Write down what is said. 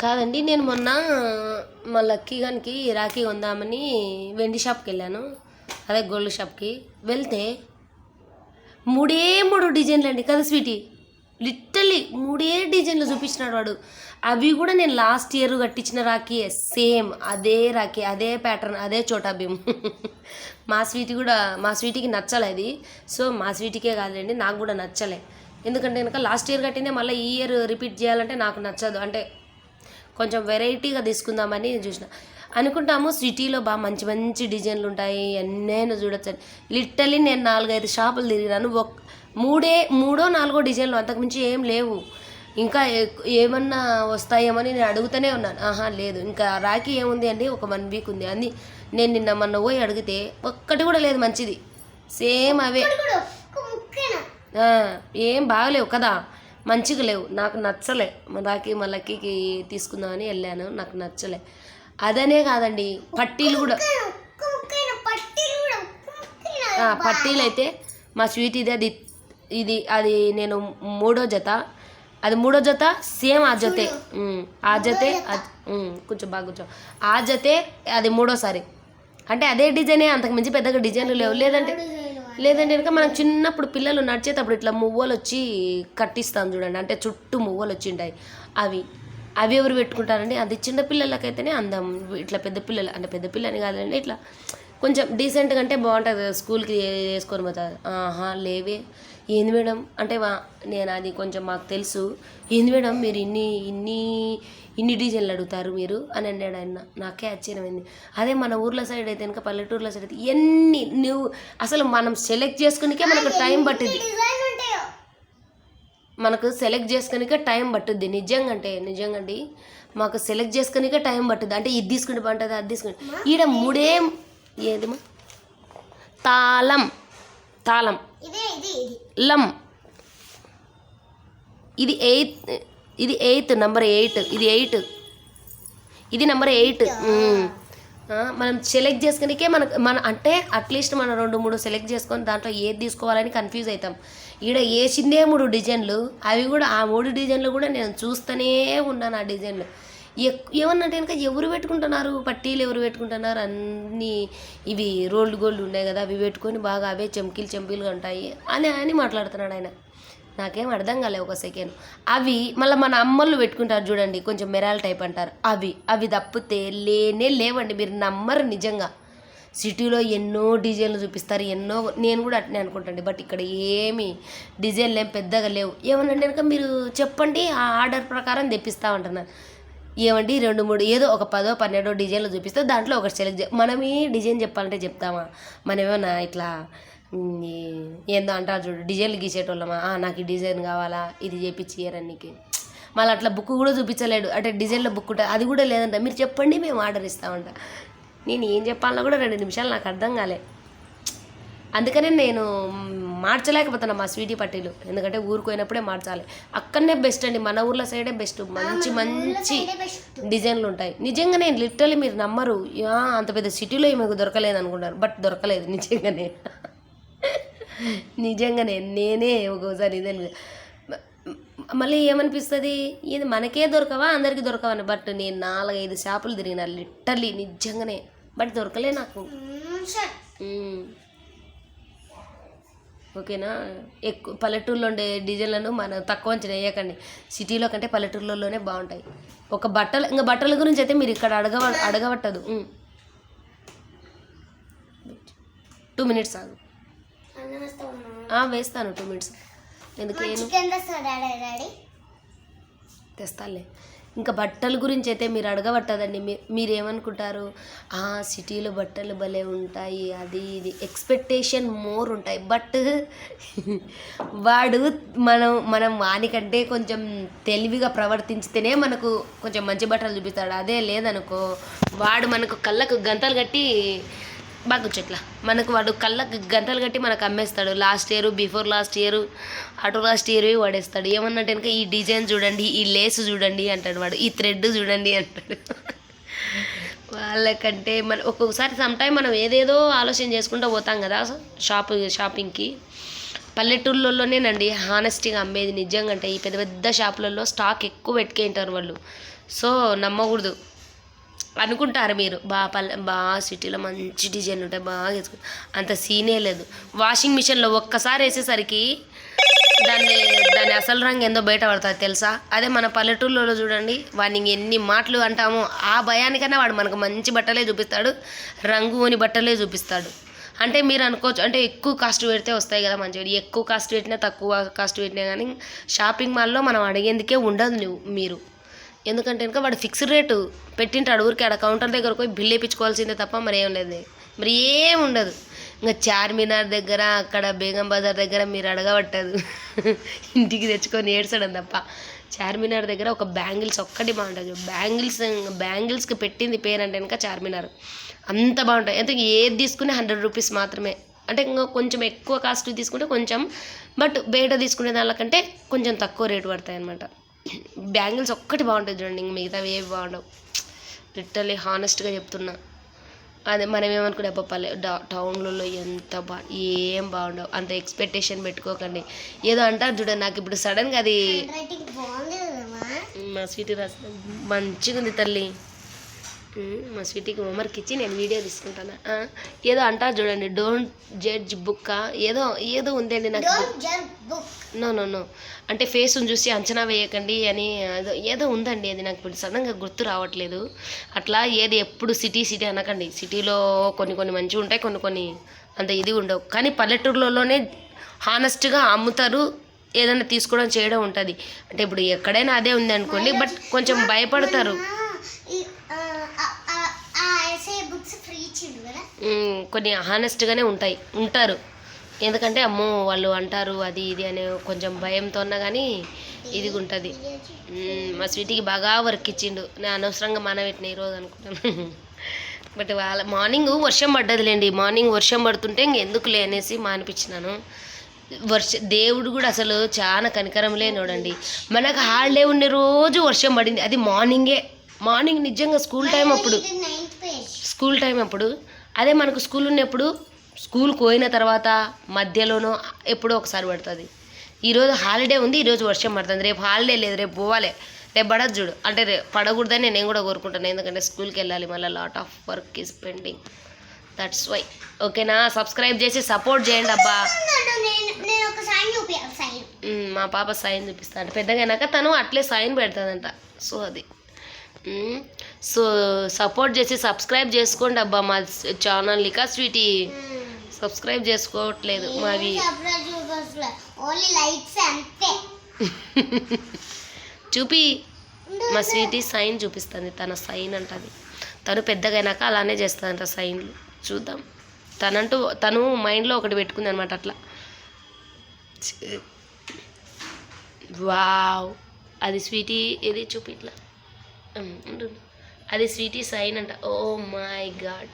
కాదండి, నేను మొన్న మా లక్కీ గానికి రాఖీ కొందామని వెండి షాప్కి వెళ్ళాను, అదే గోల్డ్ షాప్కి వెళ్తే మూడే మూడు డిజైన్లు అండి కదా స్వీటీ, లిటరలీ మూడే డిజైన్లు చూపించినాడు వాడు. అవి కూడా నేను లాస్ట్ ఇయర్ కట్టించిన రాఖీ, సేమ్ అదే రాఖీ, అదే ప్యాటర్న్, అదే చోటా భీమ్. మా స్వీటీకి నచ్చలే అది. సో మా స్వీటీకే కాదులేండి, నాకు కూడా నచ్చలే. ఎందుకంటే కనుక లాస్ట్ ఇయర్ కట్టిందే మళ్ళీ ఈ ఇయర్ రిపీట్ చేయాలంటే నాకు నచ్చదు. అంటే కొంచెం వెరైటీగా తీసుకుందామని చూసిన. అనుకుంటాము సిటీలో బాగా మంచి మంచి డిజైన్లు ఉంటాయి, ఎన్నైనా చూడొచ్చు. లిటరలీ నేను 4-5 షాపులు తిరిగినాను, మూడో నాలుగో డిజైన్లు, అంతకుమించి ఏం లేవు. ఇంకా ఏమన్నా వస్తాయేమని నేను అడుగుతూనే ఉన్నాను. లేదు, ఇంకా రాఖీ ఏముంది అండి, ఒక 1 వీక్ ఉంది అని నేను నిన్న మొన్న పోయి అడిగితే ఒక్కటి కూడా లేదు మంచిది, సేమ్ అవే, ఏం బాగలేవు కదా, మంచిగా లేవు. నాకు నచ్చలే. మా లక్కీకి తీసుకుందామని వెళ్ళాను, నాకు నచ్చలే. అదనే కాదండి, పట్టీలు కూడా, పట్టీలు అయితే మా స్వీట్ అది నేను మూడో జత సేమ్ ఆ జతే కొంచెం బాగా కూర్చో, ఆ జతే అది మూడోసారి. అంటే అదే డిజైనే, అంతకు మించి పెద్దగా డిజైన్లు లేవు. లేదంటే కనుక మనం చిన్నప్పుడు పిల్లలు నడిచేటప్పుడు ఇట్లా మువ్వలు వచ్చి కట్టిస్తాం చూడండి, అంటే చుట్టూ మువ్వలు వచ్చి ఉంటాయి, అవి ఎవరు పెట్టుకుంటారండి? అది చిన్న పిల్లలకైతేనే అందం. ఇట్లా పెద్ద పిల్లని కాదండి, ఇట్లా కొంచెం డీసెంట్గా అంటే బాగుంటుంది కదా, స్కూల్కి వేసుకొని పోతారు. లేవే, ఏంది మేడం అంటే నేను అది కొంచెం మాకు తెలుసు, ఏంది మేడం మీరు ఇన్ని డిజైన్లు అడుగుతారు మీరు అని అన్నాడు ఆయన. నాకే ఆశ్చర్యమైంది. అదే మన ఊర్ల సైడ్ అయితే కనుక, పల్లెటూర్ల సైడ్ అయితే నువ్వు అసలు మనం సెలెక్ట్ చేసుకునికే మనకు టైం పట్టింది, టైం పట్టుద్ది. నిజంగా మాకు సెలెక్ట్ చేసుకునికే టైం పట్టుద్ది. అంటే ఇది తీసుకుంటే బాగుంటుంది, అది తీసుకుంటే ఈడ ఏదిమా తాళం లం, ఇది 8 నెంబర్ 8, ఇది నెంబర్ 8. మనం సెలెక్ట్ చేసుకునికే అంటే అట్లీస్ట్ మనం 2-3 సెలెక్ట్ చేసుకొని దాంట్లో ఏది తీసుకోవాలని కన్ఫ్యూజ్ అవుతాం. ఈడ వేసిందే 3 డిజైన్లు, అవి కూడా ఆ 3 డిజైన్లు కూడా నేను చూస్తూనే ఉన్నాను. ఆ డిజైన్లు ఏమన్నంటే కనుక ఎవరు పెట్టుకుంటున్నారు, పట్టీలు ఎవరు పెట్టుకుంటున్నారు, అన్నీ ఇవి రోల్డ్ గోల్డ్ ఉన్నాయి కదా, అవి పెట్టుకొని బాగా అవే చెంకీలుగా ఉంటాయి అని మాట్లాడుతున్నాడు ఆయన. నాకేం అర్థం కాలే ఒక సెకండ్. అవి మళ్ళీ మన అమ్మలు పెట్టుకుంటారు చూడండి, కొంచెం మెరాల్ టైప్ అంటారు, అవి తప్పితే లేవండి, మీరు నమ్మరు. నిజంగా సిటీలో ఎన్నో డిజైన్లు చూపిస్తారు, నేను కూడా అట్నే అనుకుంటాండి. బట్ ఇక్కడ ఏమి డిజైన్లు ఏం పెద్దగా లేవు. ఏమనంటే కనుక మీరు చెప్పండి, ఆ ఆర్డర్ ప్రకారం తెప్పిస్తా ఉంటున్నారు. ఏమండి 2-3 ఏదో ఒక 10-12 డిజైన్లు చూపిస్తే దాంట్లో ఒకటి సెలెక్ట్ మనం ఈ డిజైన్ చెప్పాలంటే చెప్తామా? మనం ఏమన్నా ఇట్లా ఏందో అంటారు చూడు, డిజైన్లు గీసేటోళ్ళమా? నాకు ఈ డిజైన్ కావాలా, ఇది చేపించి ఇయరన్నీకి. మళ్ళీ అట్లా బుక్ కూడా చూపించలేడు, అంటే డిజైన్లో బుక్ ఉంటుంది, అది కూడా లేదంట. మీరు చెప్పండి, మేము ఆర్డర్ ఇస్తామంట. నేను ఏం చెప్పాలన్నా కూడా 2 నిమిషాలు నాకు అర్థం కాలే. అందుకనే నేను మార్చలేకపోతున్నా మా స్వీటీ పట్టీలు, ఎందుకంటే ఊరికి పోయినప్పుడే మార్చాలి. అక్కడనే బెస్ట్ అండి, మన ఊర్ల సైడే బెస్ట్, మంచి డిజైన్లు ఉంటాయి. నిజంగానే లిటరలీ మీరు నమ్మరు, అంత పెద్ద సిటీలో మీకు దొరకలేదు అనుకుంటారు, బట్ దొరకలేదు నిజంగానే నేనే ఒక్కోసారి ఇదే. మళ్ళీ ఏమనిపిస్తుంది, ఇది మనకే దొరకవా అందరికీ దొరకవా అని. బట్ నేను 4-5 షాపులు తిరిగిన లిటరలీ నిజంగానే, బట్ దొరకలే నాకు. ఓకేనా? ఎక్కువ పల్లెటూరులో ఉండే డిజైన్లను మనం తక్కువ అంచనా వేయకండి. సిటీలో కంటే పల్లెటూరులోనే బాగుంటాయి. ఇంకా బట్టల గురించి అయితే మీరు ఇక్కడ అడగవట్టదు. 2 మినిట్స్ ఆగు, వేస్తాను 2 మినిట్స్. ఎందుకు తెస్తాలే. ఇంకా బట్టల గురించి అయితే మీరు అడగబట్టదండి. మీరేమనుకుంటారు, సిటీలో బట్టలు భలే ఉంటాయి, అది ఇది ఎక్స్పెక్టేషన్ మోర్ ఉంటాయి. బట్ వాడు మనం వానికంటే కొంచెం తెలివిగా ప్రవర్తించితేనే మనకు కొంచెం మంచి బట్టలు చూపిస్తాడు. అదే లేదనుకో, వాడు మనకు కళ్ళకు గంతలు కట్టి బాగా చెట్ల వాడు కళ్ళకు గంటలు కట్టి మనకు అమ్మేస్తాడు. Last year, before last year, last year వాడేస్తాడు. ఏమన్నట్టు కనుక ఈ డిజైన్ చూడండి, ఈ లేస్ చూడండి అంటాడు వాడు, ఈ థ్రెడ్ చూడండి అంటాడు. వాళ్ళకంటే ఒక్కొక్కసారి సమ్టైమ్ మనం ఏదేదో ఆలోచన చేసుకుంటూ పోతాం కదా షాపింగ్కి. పల్లెటూళ్ళలోనేనండి హానెస్టీగా అమ్మేది. నిజంగా అంటే ఈ పెద్ద పెద్ద షాపులలో స్టాక్ ఎక్కువ పెట్టుకుంటారు వాళ్ళు. సో నమ్మకూడదు అనుకుంటారు మీరు. బాగా సిటీలో మంచి డిజైన్ ఉంటాయి, బాగా వేసుకుంటారు. అంత సీనే లేదు. వాషింగ్ మిషన్లో ఒక్కసారి వేసేసరికి దాని అసలు రంగు ఏందో బయట పడుతుంది తెలుసా. అదే మన పల్లెటూళ్ళలో చూడండి, వాడిని ఎన్ని మాటలు అంటామో ఆ భయానికన్నా వాడు మనకు మంచి బట్టలే చూపిస్తాడు, రంగుని బట్టలే చూపిస్తాడు. అంటే మీరు అనుకోవచ్చు, అంటే ఎక్కువ కాస్ట్ పెడితే వస్తాయి కదా మంచిగా. ఎక్కువ కాస్ట్ పెట్టినా తక్కువ కాస్ట్ పెట్టినా కానీ షాపింగ్ మాల్లో మనం అడిగేందుకే ఉండదు మీరు. ఎందుకంటే ఇంకా వాడు ఫిక్స్డ్ రేటు పెట్టింటాడు, ఊరికి ఆడ కౌంటర్ దగ్గర పోయి బిల్ వేయించుకోవాల్సిందే తప్ప మరి ఏం లేదు, మరి ఏం ఉండదు. ఇంకా చార్మినార్ దగ్గర అక్కడ బేగం బజార్ దగ్గర మీరు అడగబట్టదు, ఇంటికి తెచ్చుకొని ఏడ్చడం తప్ప. చార్మినార్ దగ్గర ఒక బ్యాంగిల్స్ ఒక్కటి బాగుంటుంది. బ్యాంగిల్స్కి పెట్టింది పేరంటే ఇంకా చార్మినార్, అంత బాగుంటాయి. అంటే ఏది తీసుకునే 100 రూపీస్ మాత్రమే. అంటే ఇంకా కొంచెం ఎక్కువ కాస్ట్ తీసుకుంటే కొంచెం, బట్ బయట తీసుకునే దానికంటే కొంచెం తక్కువ రేటు పడతాయి అన్నమాట. బ్యాంగిల్స్ ఒక్కటి బాగుంటుంది చూడండి, ఇంక మిగతావి ఏవి బాగుండవు. లిటరల్లీ హానెస్ట్గా చెప్తున్నా. అదే మనం ఏమనుకునే పప్పాలి టౌన్లలో ఎంత ఏం బాగుండవు, అంత ఎక్స్పెక్టేషన్ పెట్టుకోకండి. ఏదో అంటారు చూడండి, నాకు ఇప్పుడు సడన్గా అది మా స్వీటీ రాసిన మంచిగా ఉంది తల్లి. మా స్వీటీకి హోంవర్క్ ఇచ్చి నేను వీడియో తీసుకుంటాను. ఏదో అంటారు చూడండి, డోంట్ జడ్జ్ బుక్ ఏదో ఉందండి నాకు. నో అంటే ఫేస్ని చూసి అంచనా వేయకండి అని ఏదో ఉందండి, అది నాకు ఇప్పుడు సడన్గా గుర్తు రావట్లేదు. అట్లా ఏది ఎప్పుడు సిటీ అనకండి. సిటీలో కొన్ని మంచిగా ఉంటాయి, కొన్ని అంత ఇది ఉండవు. కానీ పల్లెటూరులోనే హానెస్ట్గా అమ్ముతారు, ఏదైనా తీసుకోవడం చేయడం ఉంటుంది. అంటే ఇప్పుడు ఎక్కడైనా అదే ఉంది అనుకోండి, బట్ కొంచెం భయపడతారు. కొన్ని హానెస్ట్గానే ఉంటారు. ఎందుకంటే అమ్మో వాళ్ళు అంటారు అది ఇది అనే కొంచెం భయంతో ఉన్నా కానీ ఇది ఉంటుంది. మా స్వీటీకి బాగా వర్క్ ఇచ్చిండు, నేను అనవసరంగా మానబెట్టిన ఈరోజు అనుకుంటాను. బట్ మార్నింగ్ వర్షం పడ్డదిలేండి, మార్నింగ్ వర్షం పడుతుంటే ఇంకెందుకులే అనేసి మానిపించినాను. దేవుడు కూడా అసలు చాలా కనికరం లేనోడండి. మనకు హాలిడే ఉండే రోజు వర్షం పడింది, అది మార్నింగ్ నిజంగా స్కూల్ టైం అప్పుడు. అదే మనకు స్కూల్ ఉన్నప్పుడు, స్కూల్కి పోయిన తర్వాత మధ్యలోనో ఎప్పుడో ఒకసారి పడుతుంది. ఈరోజు హాలిడే ఉంది, ఈరోజు వర్షం పడుతుంది. రేపు హాలిడే లేదు, రేపు పోవాలి, రేపు పడదు చూడు. అంటే పడకూడదని నేను కూడా కోరుకుంటాను, ఎందుకంటే స్కూల్కి వెళ్ళాలి, మళ్ళీ lot of work is pending. That's why. ఓకేనా, సబ్స్క్రైబ్ చేసి సపోర్ట్ చేయండి అబ్బా. మా పాప సైన్ చూపిస్తాడు, పెద్దగా అయినాక తను అట్లే సైన్ పెడుతుందంట. సో అది సో సపోర్ట్ చేసి సబ్స్క్రైబ్ చేసుకోండి అబ్బా మా ఛానల్ని. కా స్వీటీ సబ్స్క్రైబ్ చేసుకోవట్లేదు మావి. చూపి మా స్వీటీ సైన్ చూపిస్తుంది, తన సైన్ అంటది. తను పెద్దగా అయినాక అలానే చేస్తుందంట సైన్లు. చూద్దాం, తను మైండ్లో ఒకటి పెట్టుకుంది అనమాట అట్లా. వావ్, అది స్వీటీ ఇది చూపి ఇట్లా, అది స్వీటీ సైన్ అంట. Oh my God.